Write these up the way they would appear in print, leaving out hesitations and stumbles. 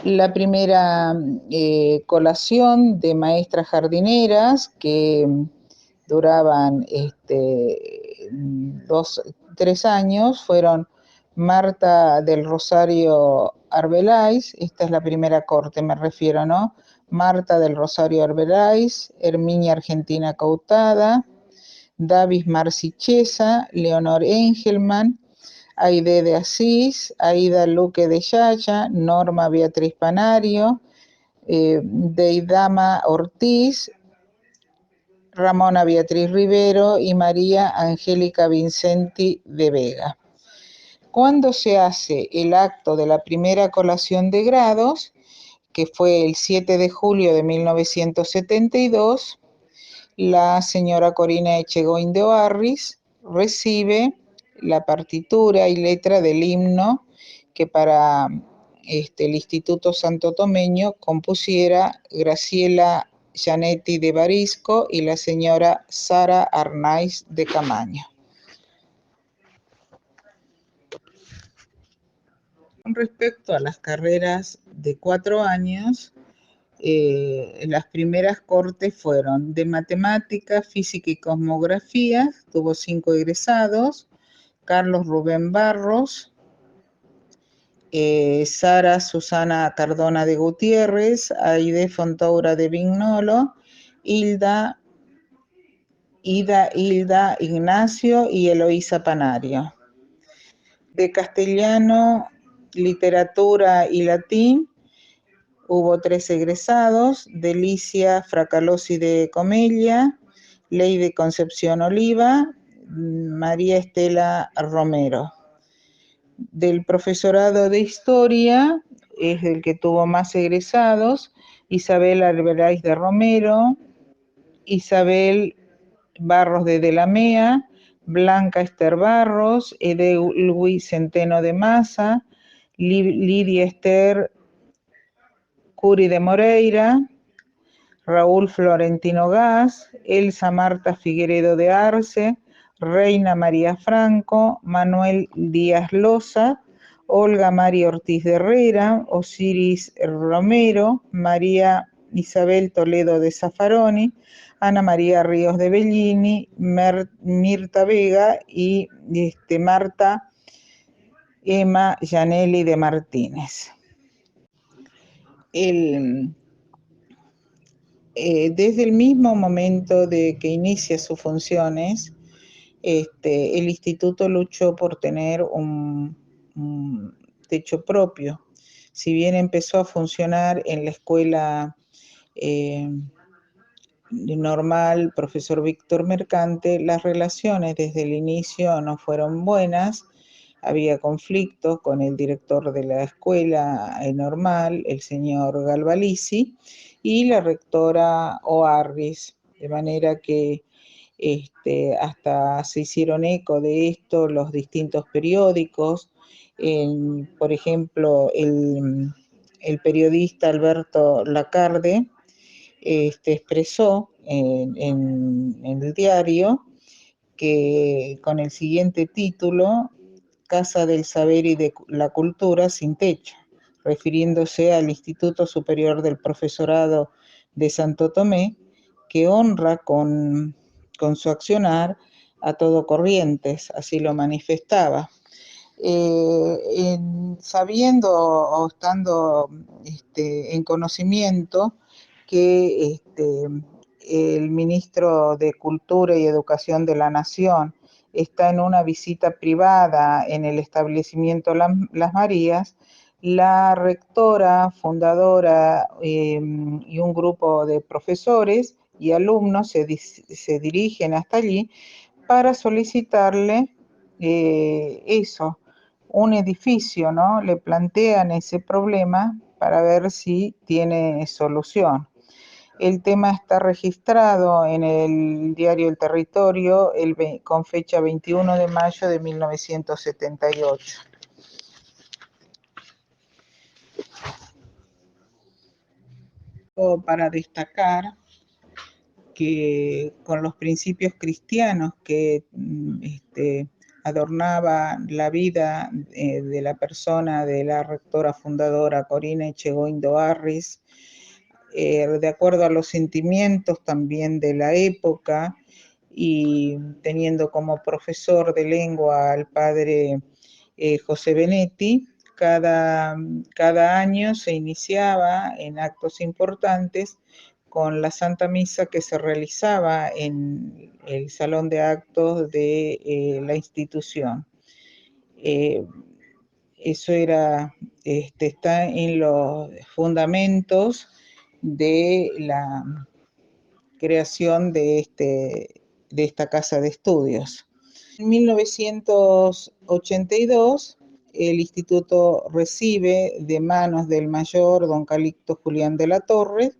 La primera colación de maestras jardineras que duraban 3 años fueron Marta del Rosario Arbeláez, esta es la primera corte, me refiero, ¿no? Marta del Rosario Arbeláez, Herminia Argentina Cautada, Davis Marsichesa, Leonor Engelman, Aide de Asís, Aida Luque de Yaya, Norma Beatriz Panario, Deidama Ortiz, Ramona Beatriz Rivero y María Angélica Vincenti de Vega. Cuando se hace el acto de la primera colación de grados, que fue el 7 de julio de 1972, la señora Corina Echegoin de Oarris recibe la partitura y letra del himno que para el Instituto Santo Tomeño compusiera Graciela Gianetti de Barisco y la señora Sara Arnaiz de Camaño. Con respecto a las carreras de 4 años, las primeras cortes fueron de matemática, física y cosmografía, tuvo 5 egresados, Carlos Rubén Barros, Sara Susana Cardona de Gutiérrez, Aide Fontoura de Vignolo, Hilda Ignacio y Eloísa Panario. De castellano, literatura y latín, hubo 3 egresados, Delicia Fracalosi de Comelia, Ley Concepción Oliva, María Estela Romero. Del profesorado de historia es el que tuvo más egresados, Isabel Arbeláez de Romero, Isabel Barros de la Mea, Blanca Esther Barros, Edelwis Centeno de Massa, Lidia Esther Curi de Moreira, Raúl Florentino Gas, Elsa Marta Figueredo de Arce, Reina María Franco, Manuel Díaz Loza, Olga María Ortiz de Herrera, Osiris Romero, María Isabel Toledo de Zaffaroni, Ana María Ríos de Bellini, Mirta Vega y Marta Emma Gianelli de Martínez. Desde el mismo momento de que inicia sus funciones, el instituto luchó por tener un techo propio. Si bien empezó a funcionar en la escuela normal, profesor Víctor Mercante, las relaciones desde el inicio no fueron buenas. Había conflictos con el director de la escuela normal, el señor Galvalici, y la rectora Oarris, de manera que hasta se hicieron eco de esto los distintos periódicos. Por ejemplo, el periodista Alberto Lacarde expresó en el diario que con el siguiente título, Casa del Saber y de la Cultura sin techo, refiriéndose al Instituto Superior del Profesorado de Santo Tomé, que honra con su accionar a todo Corrientes, así lo manifestaba. Sabiendo o estando en conocimiento que el ministro de Cultura y Educación de la Nación está en una visita privada en el establecimiento Las Marías, la rectora, fundadora y un grupo de profesores y alumnos se dirigen hasta allí para solicitarle un edificio, ¿no? Le plantean ese problema para ver si tiene solución. El tema está registrado en el diario El Territorio con fecha 21 de mayo de 1978. Para destacar que con los principios cristianos que adornaba la vida de la persona de la rectora fundadora Corina Echegoindo Arris, de acuerdo a los sentimientos también de la época, y teniendo como profesor de lengua al padre José Benetti. Cada año se iniciaba en actos importantes con la Santa Misa que se realizaba en el salón de actos de la institución. Eso está en los fundamentos de la creación de esta casa de estudios. En 1982, el instituto recibe de manos del mayor don Calixto Julián de la Torre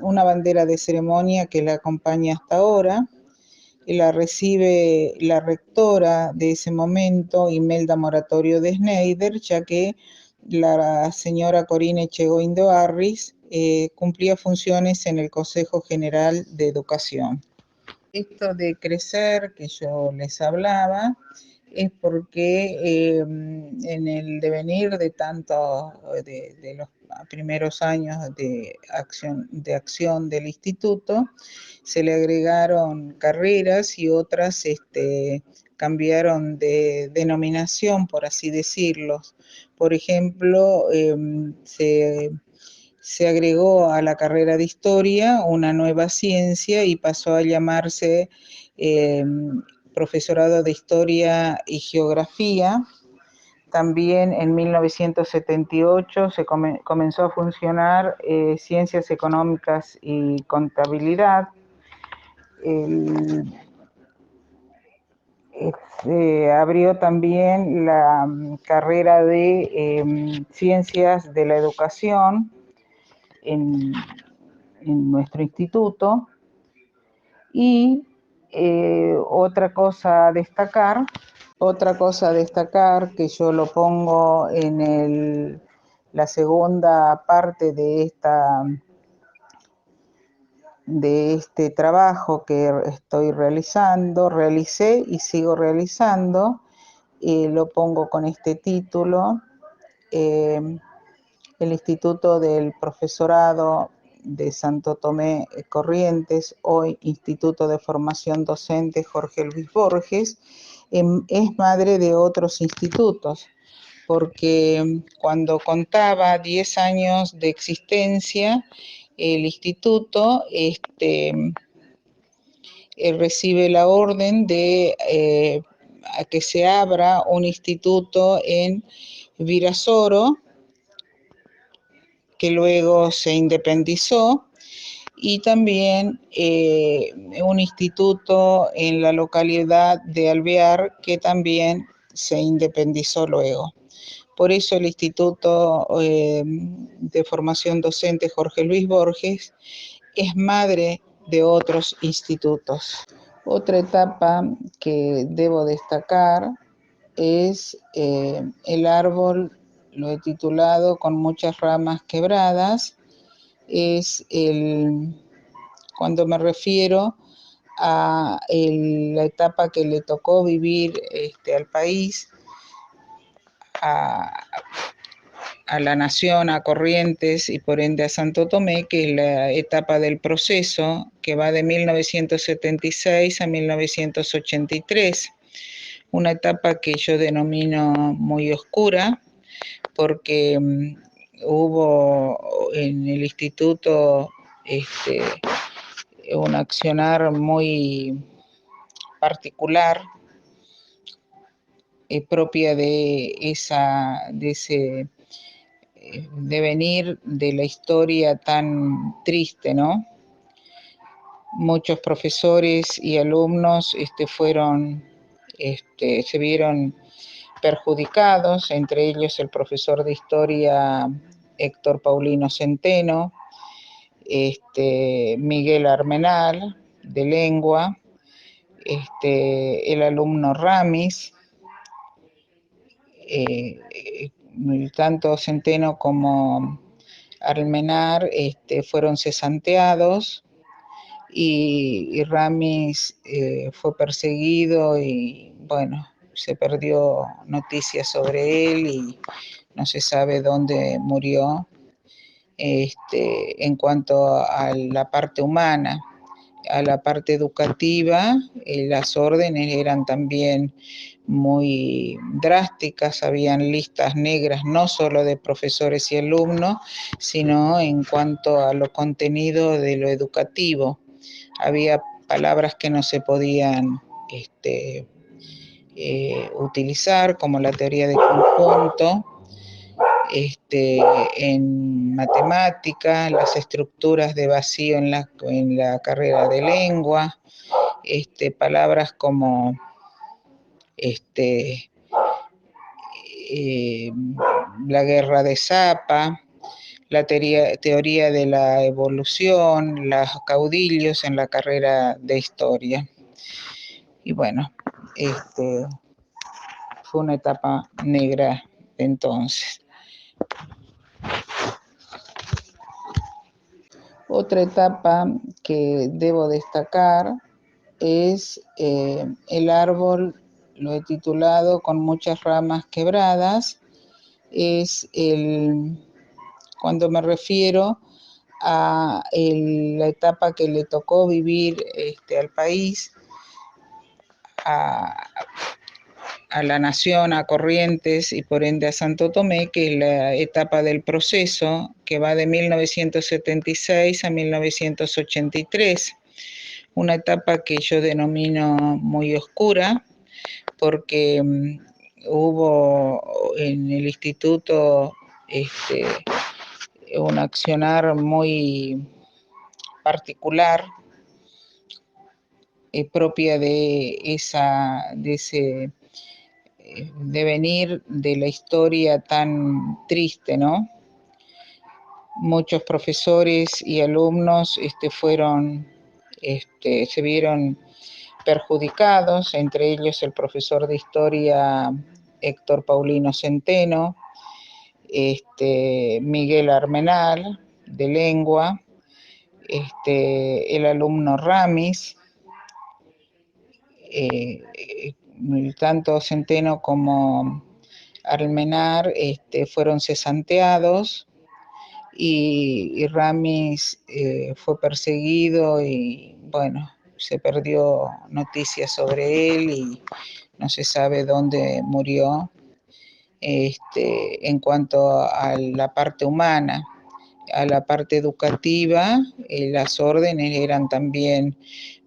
una bandera de ceremonia que la acompaña hasta ahora. La recibe la rectora de ese momento, Imelda Moratorio de Schneider, ya que la señora Corina Echegoindo Arris cumplía funciones en el Consejo General de Educación. Esto de crecer que yo les hablaba es porque en el devenir de los primeros años de acción del instituto, se le agregaron carreras y otras cambiaron de denominación, por así decirlo. Por ejemplo, se agregó a la carrera de historia una nueva ciencia y pasó a llamarse profesorado de historia y geografía. También en 1978 se comenzó a funcionar ciencias económicas y contabilidad. Se abrió también la carrera de ciencias de la educación en nuestro instituto. Y otra cosa a destacar que yo lo pongo en la segunda parte de este trabajo que realicé y sigo realizando, lo pongo con este título, el Instituto del Profesorado de Santo Tomé Corrientes, hoy Instituto de Formación Docente Jorge Luis Borges, es madre de otros institutos, porque cuando contaba 10 años de existencia, el instituto recibe la orden de a que se abra un instituto en Virasoro, que luego se independizó, y también un instituto en la localidad de Alvear, que también se independizó luego. Por eso el Instituto de Formación Docente Jorge Luis Borges es madre de otros institutos. Otra etapa que debo destacar es el árbol, lo he titulado Con muchas ramas quebradas. Es cuando me refiero a la etapa que le tocó vivir al país, a la nación, a Corrientes y por ende a Santo Tomé, que es la etapa del proceso que va de 1976 a 1983, una etapa que yo denomino muy oscura, porque hubo en el instituto un accionar muy particular, propia de ese devenir de la historia tan triste, ¿no? Muchos profesores y alumnos se vieron perjudicados, entre ellos el profesor de historia Héctor Paulino Centeno, Miguel Armenal, de lengua, el alumno Ramis, tanto Centeno como Armenar fueron cesanteados, y Ramis fue perseguido y bueno, se perdió noticias sobre él y no se sabe dónde murió. En cuanto a la parte humana, a la parte educativa, las órdenes eran también muy drásticas, habían listas negras no solo de profesores y alumnos, sino en cuanto a lo contenido de lo educativo. Había palabras que no se podían utilizar, como la teoría de conjunto, en matemática, las estructuras de vacío en la carrera de lengua, palabras como la guerra de Zapa, la teoría de la evolución, los caudillos en la carrera de historia. Y bueno, fue una etapa negra entonces. Otra etapa que debo destacar es el árbol, lo he titulado Con muchas ramas quebradas, es cuando me refiero a la etapa que le tocó vivir al país, a la nación, a Corrientes y por ende a Santo Tomé, que es la etapa del proceso que va de 1976 a 1983, una etapa que yo denomino muy oscura porque hubo en el instituto un accionar muy particular, propia de ese devenir de la historia tan triste, ¿no? Muchos profesores y alumnos se vieron perjudicados, entre ellos el profesor de historia Héctor Paulino Centeno, Miguel Armenal de lengua, el alumno Ramis, tanto Centeno como Armenar fueron cesanteados y Ramis fue perseguido y bueno, se perdió noticias sobre él y no se sabe dónde murió. En cuanto a la parte humana, a la parte educativa, las órdenes eran también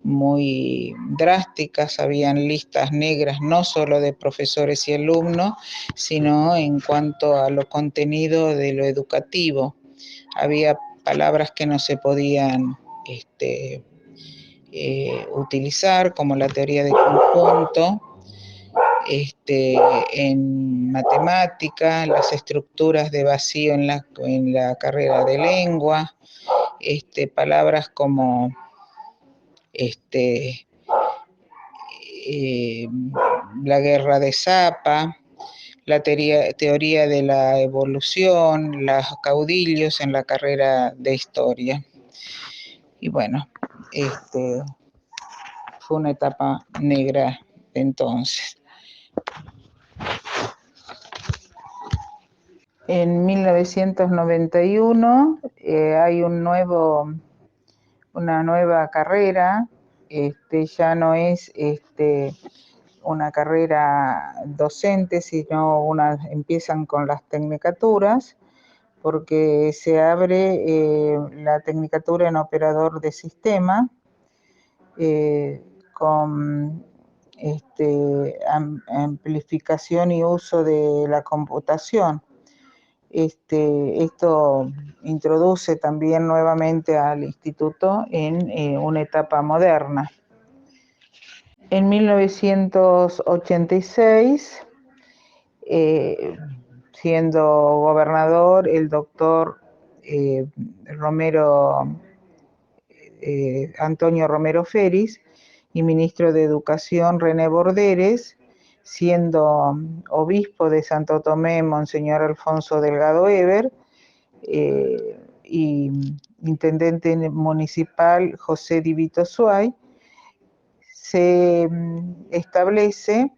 muy drásticas, habían listas negras no solo de profesores y alumnos, sino en cuanto a lo contenido de lo educativo. Había palabras que no se podían utilizar, como la teoría de conjunto, en matemática, las estructuras de vacío en la carrera de lengua, palabras como la guerra de Zapa, la teoría de la evolución, los caudillos en la carrera de historia. Y bueno, fue una etapa negra entonces. En 1991 hay una nueva carrera, ya no es una carrera docente, sino empiezan con las tecnicaturas, porque se abre la tecnicatura en operador de sistema con amplificación y uso de la computación. Esto introduce también nuevamente al instituto en una etapa moderna. En 1986, siendo gobernador el doctor Antonio Romero Feris y ministro de Educación René Borderes, siendo obispo de Santo Tomé Monseñor Alfonso Delgado Eber, y intendente municipal José Divito Suay, se establece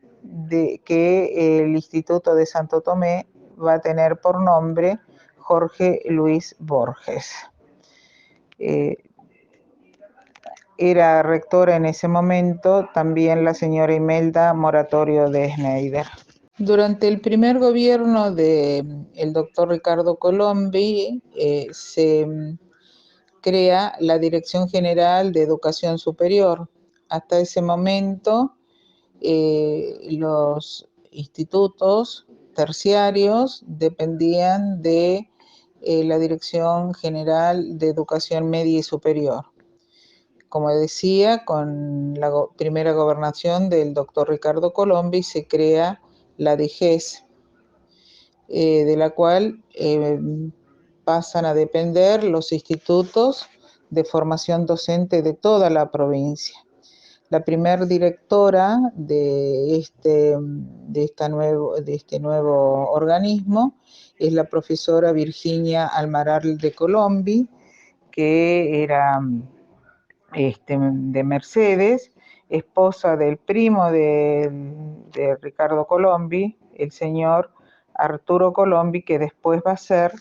que el Instituto de Santo Tomé va a tener por nombre Jorge Luis Borges. Era rectora en ese momento también la señora Imelda Moratorio de Schneider. Durante el primer gobierno del doctor Ricardo Colombi se crea la Dirección General de Educación Superior. Hasta ese momento los institutos terciarios dependían de la Dirección General de Educación Media y Superior. Como decía, con la primera gobernación del doctor Ricardo Colombi se crea la DIGES, de la cual pasan a depender los institutos de formación docente de toda la provincia. La primer directora de este nuevo organismo es la profesora Virginia Almaral de Colombi, que era de Mercedes, esposa del primo de Ricardo Colombi, el señor Arturo Colombi, que después va a ser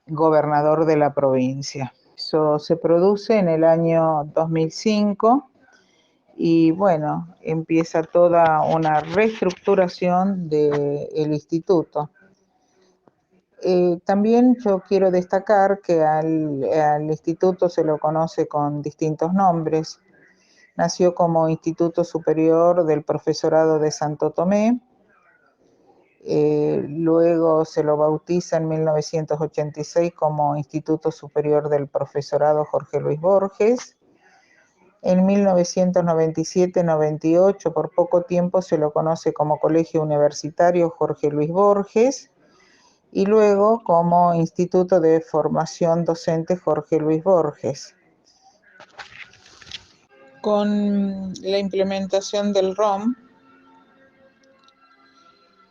gobernador de la provincia. Eso se produce en el año 2005 y bueno, empieza toda una reestructuración del instituto. También yo quiero destacar que al instituto se lo conoce con distintos nombres. Nació como Instituto Superior del Profesorado de Santo Tomé, luego se lo bautiza en 1986 como Instituto Superior del Profesorado Jorge Luis Borges. En 1997-98, por poco tiempo, se lo conoce como Colegio Universitario Jorge Luis Borges, y luego como Instituto de Formación Docente Jorge Luis Borges. Con la implementación del ROM,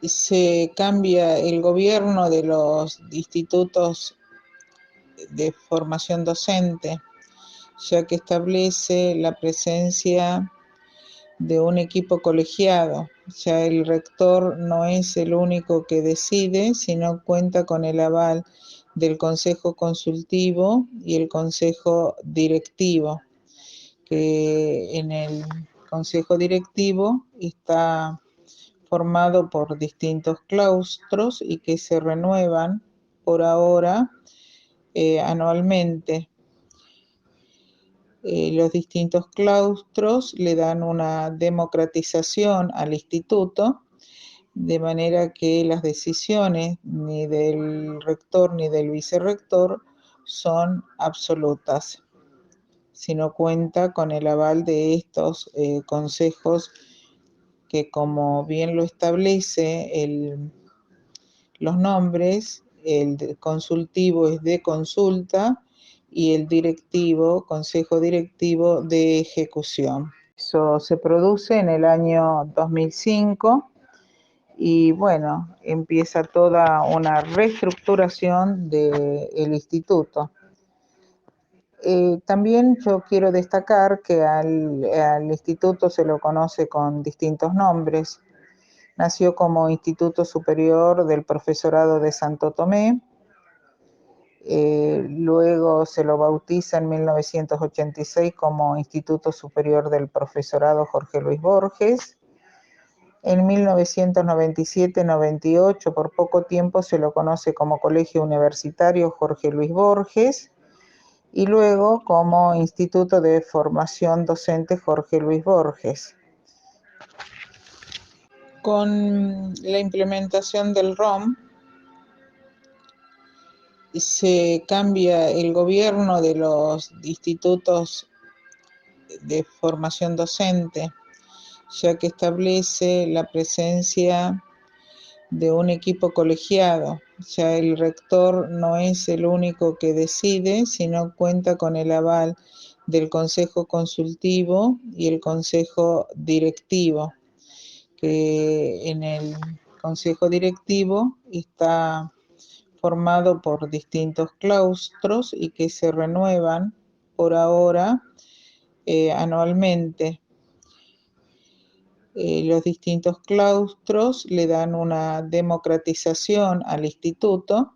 se cambia el gobierno de los institutos de formación docente, ya que establece la presencia de un equipo colegiado. Ya el rector no es el único que decide, sino cuenta con el aval del Consejo Consultivo y el Consejo Directivo, que en el Consejo Directivo está formado por distintos claustros y que se renuevan por ahora anualmente. Los distintos claustros le dan una democratización al instituto, de manera que las decisiones ni del rector ni del vicerrector son absolutas, sino cuenta con el aval de estos consejos que, como bien lo establece los nombres, el consultivo es de consulta y el directivo, consejo directivo, de ejecución. Eso se produce en el año 2005 y bueno, empieza toda una reestructuración del instituto. También yo quiero destacar que al instituto se lo conoce con distintos nombres. Nació como Instituto Superior del Profesorado de Santo Tomé, luego se lo bautiza en 1986 como Instituto Superior del Profesorado Jorge Luis Borges. En 1997-98, por poco tiempo, se lo conoce como Colegio Universitario Jorge Luis Borges y luego como Instituto de Formación Docente Jorge Luis Borges. Con la implementación del ROM, se cambia el gobierno de los institutos de formación docente, ya que establece la presencia de un equipo colegiado. Ya el rector no es el único que decide, sino cuenta con el aval del Consejo Consultivo y el Consejo Directivo, que en el Consejo Directivo está formado por distintos claustros y que se renuevan por ahora anualmente. Los distintos claustros le dan una democratización al instituto,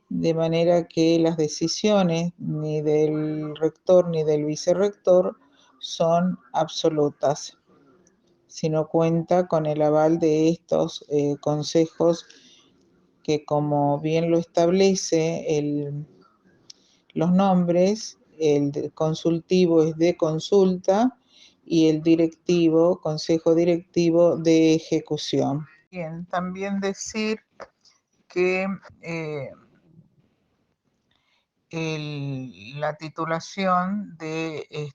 de manera que las decisiones ni del rector ni del vicerrector son absolutas, sino cuenta con el aval de estos consejos que, como bien lo establece los nombres, el consultivo es de consulta y el directivo, consejo directivo de ejecución. Bien, también decir que la titulación de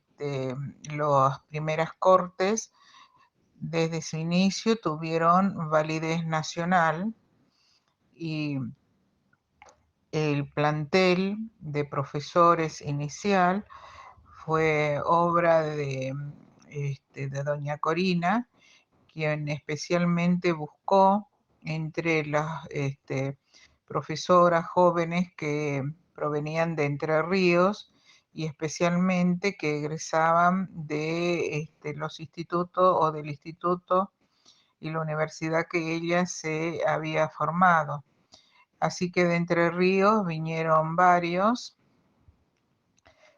las primeras cortes desde su inicio tuvieron validez nacional y el plantel de profesores inicial fue obra de doña Corina, quien especialmente buscó entre las profesoras jóvenes que provenían de Entre Ríos y especialmente que egresaban de los institutos o del instituto y la universidad que ella se había formado. Así que de Entre Ríos vinieron varios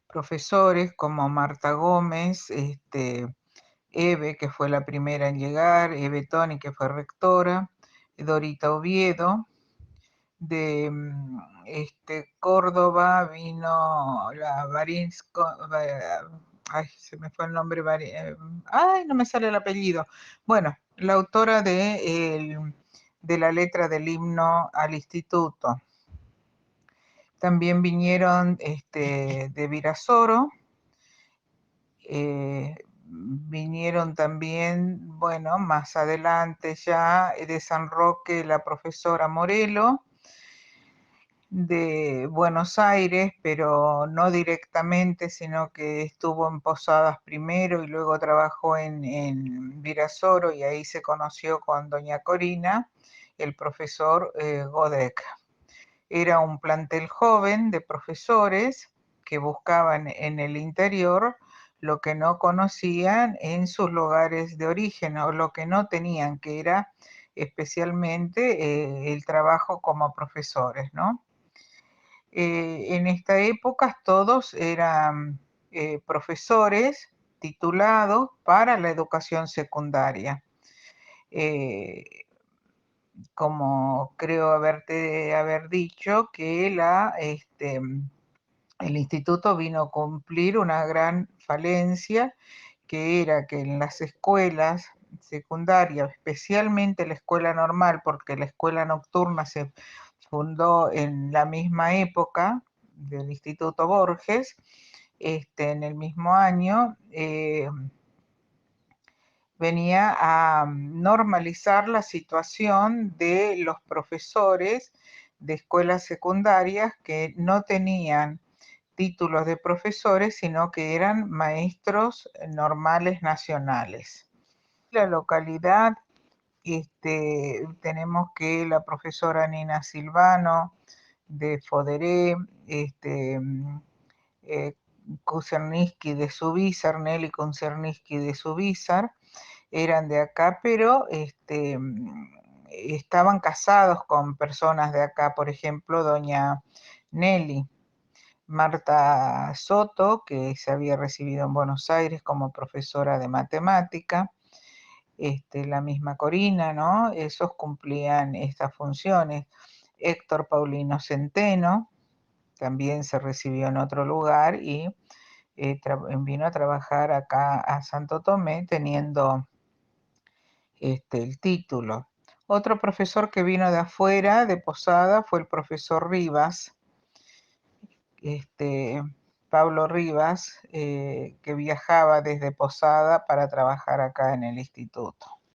profesores como Marta Gómez, Eve, que fue la primera en llegar, Eve Toni, que fue rectora, Dorita Oviedo. De Córdoba vino la Varinsco, ay, se me fue el nombre, ay, no me sale el apellido. Bueno, la autora de la letra del himno al instituto. También vinieron de Virasoro, vinieron también, bueno, más adelante ya de San Roque la profesora Morelo, de Buenos Aires, pero no directamente, sino que estuvo en Posadas primero y luego trabajó en Virasoro y ahí se conoció con doña Corina, el profesor Godek. Era un plantel joven de profesores que buscaban en el interior lo que no conocían en sus lugares de origen o lo que no tenían, que era especialmente el trabajo como profesores, ¿no? En esta época todos eran profesores titulados para la educación secundaria. Como creo haber dicho que el instituto vino a cumplir una gran falencia, que era que en las escuelas secundarias, especialmente la escuela normal, porque la escuela nocturna se fundó en la misma época del Instituto Borges, en el mismo año, venía a normalizar la situación de los profesores de escuelas secundarias que no tenían títulos de profesores, sino que eran maestros normales nacionales. La localidad, tenemos que la profesora Nina Silvano de Foderé, Kucerniski de Subízar, Nelly Kucerniski de Subízar, eran de acá, pero estaban casados con personas de acá, por ejemplo, doña Nelly. Marta Soto, que se había recibido en Buenos Aires como profesora de matemática, la misma Corina, ¿no? Esos cumplían estas funciones. Héctor Paulino Centeno también se recibió en otro lugar y vino a trabajar acá a Santo Tomé teniendo el título. Otro profesor que vino de afuera, de Posada, fue el profesor Rivas, Pablo Rivas, que viajaba desde Posada para trabajar acá en el instituto.